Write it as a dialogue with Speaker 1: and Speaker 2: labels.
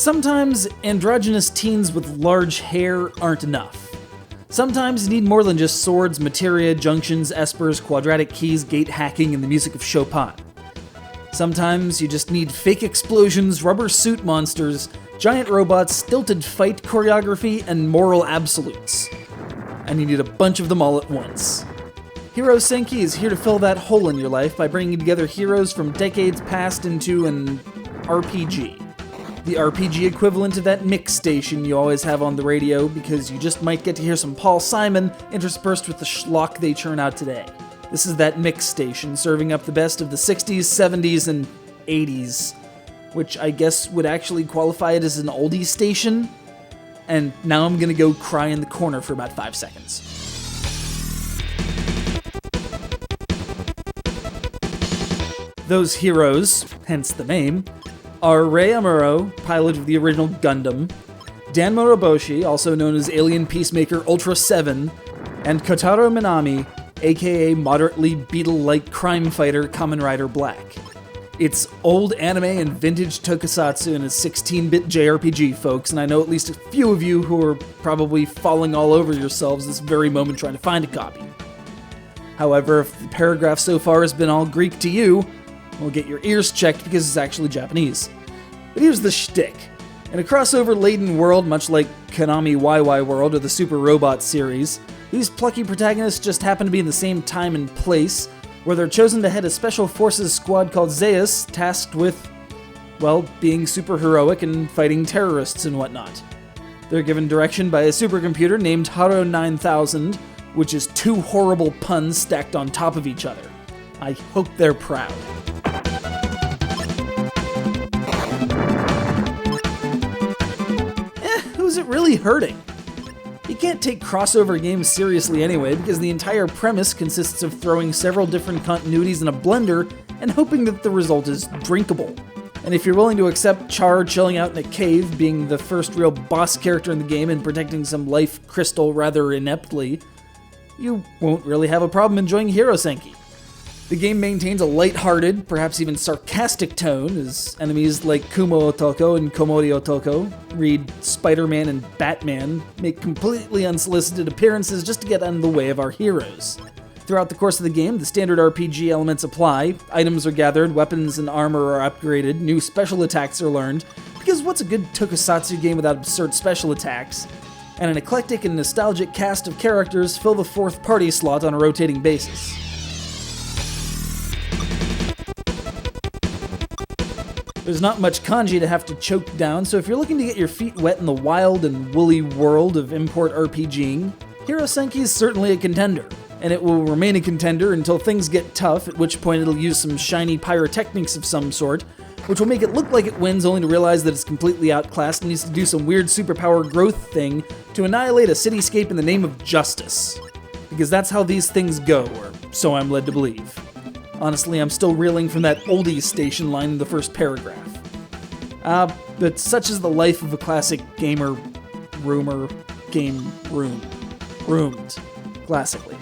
Speaker 1: Sometimes androgynous teens with large hair aren't enough. Sometimes you need more than just swords, materia, junctions, espers, quadratic keys, gate hacking, and the music of Chopin. Sometimes you just need fake explosions, rubber suit monsters, giant robots, stilted fight choreography, and moral absolutes. And you need a bunch of them all at once. Hero Senki is here to fill that hole in your life by bringing together heroes from decades past into an RPG. The RPG equivalent of that mix station you always have on the radio because you just might get to hear some Paul Simon interspersed with the schlock they churn out today. This is that mix station serving up the best of the 60s, 70s, and 80s, which I guess would actually qualify it as an oldie station. And now I'm gonna go cry in the corner for about 5 seconds. Those heroes, hence the name, are Ray Amuro, pilot of the original Gundam, Dan Moroboshi, also known as Alien Peacemaker Ultraseven, and Kotaro Minami, aka moderately beetle-like crime fighter Kamen Rider Black. It's old anime and vintage tokusatsu and a 16-bit JRPG, folks, and I know at least a few of you who are probably falling all over yourselves this very moment trying to find a copy. However, if the paragraph so far has been all Greek to you, we'll get your ears checked because it's actually Japanese. But here's the shtick. In a crossover-laden world, much like Konami YY World or the Super Robot series, these plucky protagonists just happen to be in the same time and place, where they're chosen to head a special forces squad called Zeus, tasked with, well, being super heroic and fighting terrorists and whatnot. They're given direction by a supercomputer named Haro 9000, which is 2 horrible puns stacked on top of each other. I hope they're proud. Who's it really hurting? You can't take crossover games seriously anyway, because the entire premise consists of throwing several different continuities in a blender and hoping that the result is drinkable. And if you're willing to accept Char chilling out in a cave, being the first real boss character in the game and protecting some life crystal rather ineptly, you won't really have a problem enjoying Hero Senki. The game maintains a light-hearted, perhaps even sarcastic tone, as enemies like Kumo Otoko and Komori Otoko, read Spider-Man and Batman, make completely unsolicited appearances just to get out of the way of our heroes. Throughout the course of the game, the standard RPG elements apply, items are gathered, weapons and armor are upgraded, new special attacks are learned, because what's a good tokusatsu game without absurd special attacks? And an eclectic and nostalgic cast of characters fill the 4th party slot on a rotating basis. There's not much kanji to have to choke down, so if you're looking to get your feet wet in the wild and woolly world of import RPGing, Hero Senki is certainly a contender, and it will remain a contender until things get tough, at which point it'll use some shiny pyrotechnics of some sort, which will make it look like it wins only to realize that it's completely outclassed and needs to do some weird superpower growth thing to annihilate a cityscape in the name of justice. Because that's how these things go, or so I'm led to believe. Honestly, I'm still reeling from that oldies station line in the first paragraph. But such is the life of a classic gamer, roomer, game room. Roomed, classically.